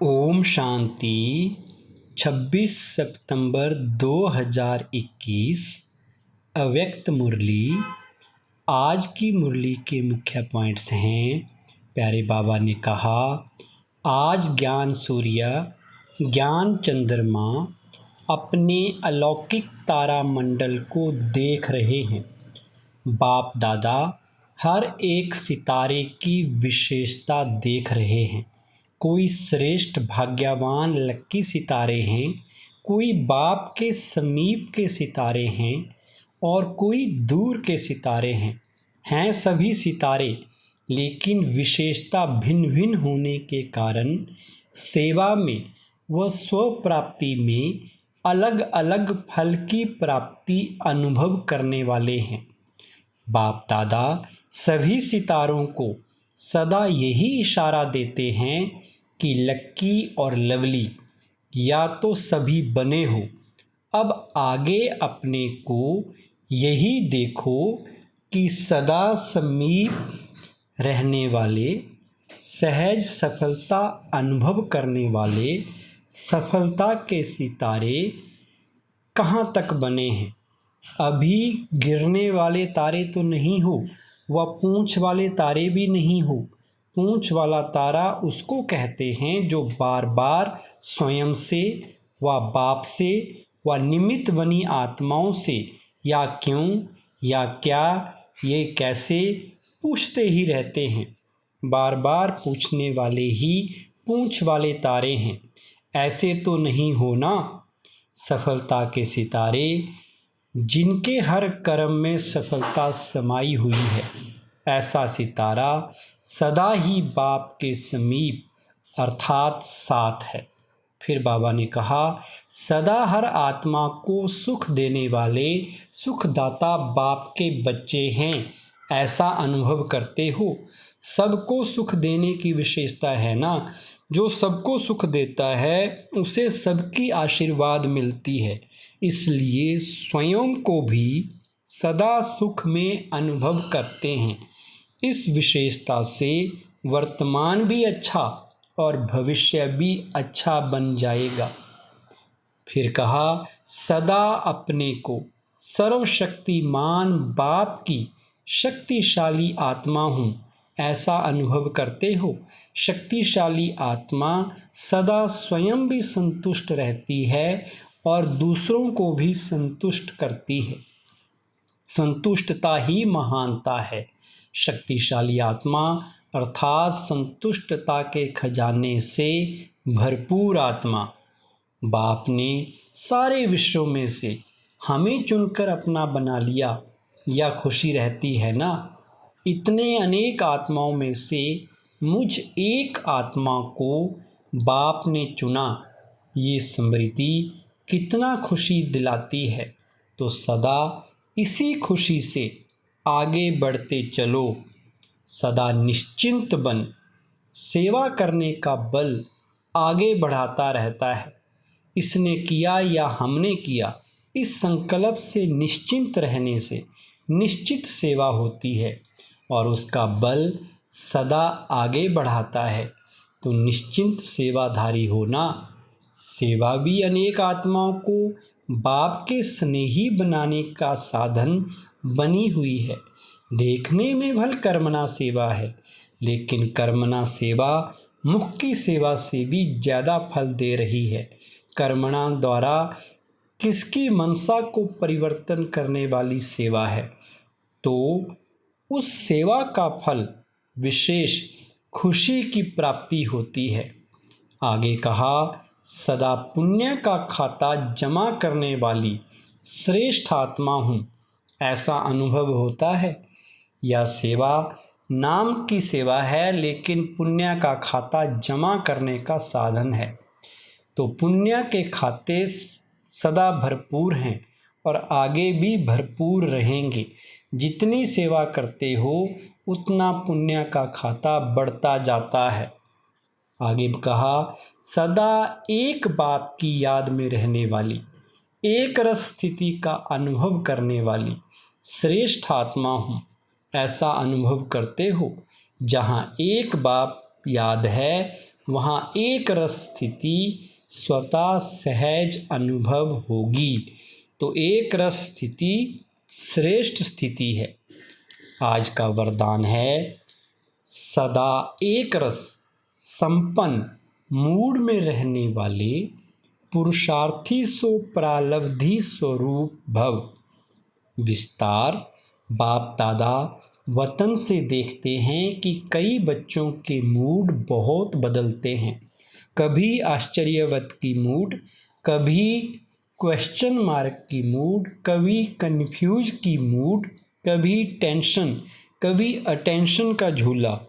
ओम शांति। 26 सितंबर 2021 अव्यक्त मुरली। आज की मुरली के मुख्य पॉइंट्स हैं। प्यारे बाबा ने कहा, आज ज्ञान सूर्य, ज्ञान चंद्रमा अपने अलौकिक तारामंडल को देख रहे हैं। बाप दादा हर एक सितारे की विशेषता देख रहे हैं। कोई श्रेष्ठ भाग्यवान लक्की सितारे हैं, कोई बाप के समीप के सितारे हैं और कोई दूर के सितारे हैं सभी सितारे, लेकिन विशेषता भिन्न भिन्न होने के कारण सेवा में व स्व प्राप्ति में अलग अलग फल की प्राप्ति अनुभव करने वाले हैं। बाप दादा सभी सितारों को सदा यही इशारा देते हैं कि लक्की और लवली या तो सभी बने हो। अब आगे अपने को यही देखो कि सदा समीप रहने वाले, सहज सफलता अनुभव करने वाले सफलता के सितारे कहाँ तक बने हैं। अभी गिरने वाले तारे तो नहीं हो, व पूंछ वाले तारे भी नहीं हो। पूंछ वाला तारा उसको कहते हैं जो बार बार स्वयं से व बाप से व निमित्त बनी आत्माओं से या क्यों या क्या, ये कैसे पूछते ही रहते हैं। बार बार पूछने वाले ही पूंछ वाले तारे हैं। ऐसे तो नहीं हो ना। सफलता के सितारे जिनके हर कर्म में सफलता समाई हुई है, ऐसा सितारा सदा ही बाप के समीप अर्थात साथ है। फिर बाबा ने कहा, सदा हर आत्मा को सुख देने वाले सुखदाता बाप के बच्चे हैं, ऐसा अनुभव करते हो। सबको सुख देने की विशेषता है ना। जो सबको सुख देता है उसे सबकी आशीर्वाद मिलती है, इसलिए स्वयं को भी सदा सुख में अनुभव करते हैं। इस विशेषता से वर्तमान भी अच्छा और भविष्य भी अच्छा बन जाएगा। फिर कहा, सदा अपने को सर्वशक्तिमान बाप की शक्तिशाली आत्मा हूँ, ऐसा अनुभव करते हो। शक्तिशाली आत्मा सदा स्वयं भी संतुष्ट रहती है और दूसरों को भी संतुष्ट करती है। संतुष्टता ही महानता है। शक्तिशाली आत्मा अर्थात संतुष्टता के खजाने से भरपूर आत्मा। बाप ने सारे विश्वों में से हमें चुनकर अपना बना लिया, या खुशी रहती है ना। इतने अनेक आत्माओं में से मुझ एक आत्मा को बाप ने चुना, ये स्मृति कितना खुशी दिलाती है। तो सदा इसी खुशी से आगे बढ़ते चलो। सदा निश्चिंत बन, सेवा करने का बल आगे बढ़ाता रहता है। इसने किया या हमने किया, इस संकल्प से निश्चिंत रहने से निश्चित सेवा होती है और उसका बल सदा आगे बढ़ाता है। तो निश्चिंत सेवाधारी होना। सेवा भी अनेक आत्माओं को बाप के स्नेही बनाने का साधन बनी हुई है। देखने में भल कर्मणा सेवा है, लेकिन कर्मणा सेवा मुख की सेवा से भी ज़्यादा फल दे रही है। कर्मणा द्वारा किसकी मनसा को परिवर्तन करने वाली सेवा है, तो उस सेवा का फल विशेष खुशी की प्राप्ति होती है। आगे कहा, सदा पुण्य का खाता जमा करने वाली श्रेष्ठ आत्मा हूँ, ऐसा अनुभव होता है। यह सेवा नाम की सेवा है, लेकिन पुण्य का खाता जमा करने का साधन है। तो पुण्य के खाते सदा भरपूर हैं और आगे भी भरपूर रहेंगे। जितनी सेवा करते हो उतना पुण्य का खाता बढ़ता जाता है। आगे कहा, सदा एक बाप की याद में रहने वाली, एक रस स्थिति का अनुभव करने वाली श्रेष्ठ आत्मा हूँ, ऐसा अनुभव करते हो। जहाँ एक बाप याद है वहाँ एक रस स्थिति स्वतः सहज अनुभव होगी। तो एक रस स्थिति श्रेष्ठ स्थिति है। आज का वरदान है सदा एक रस संपन्न मूड में रहने वाले पुरुषार्थी सो प्रालब्धि स्वरूप भव। विस्तार बाप दादा वतन से देखते हैं कि कई बच्चों के मूड बहुत बदलते हैं। कभी आश्चर्यवत की मूड, कभी क्वेश्चन मार्क की मूड, कभी कन्फ्यूज की मूड, कभी टेंशन, कभी अटेंशन का झूला।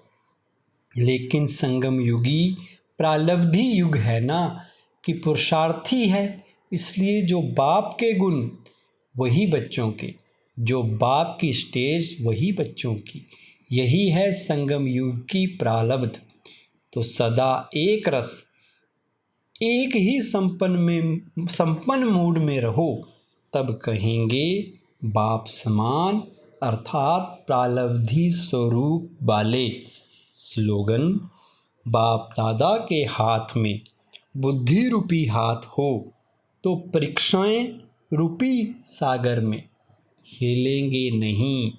लेकिन संगम युगी प्रालब्धि युग है ना, कि पुरुषार्थी है, इसलिए जो बाप के गुण वही बच्चों के, जो बाप की स्टेज वही बच्चों की। यही है संगम युग की प्रालब्ध। तो सदा एक रस, एक ही संपन्न मूड में रहो, तब कहेंगे बाप समान, अर्थात प्रालब्धि स्वरूप वाले। स्लोगन बाप दादा के हाथ में बुद्धि रूपी हाथ हो तो परीक्षाएं रूपी सागर में हिलेंगे नहीं।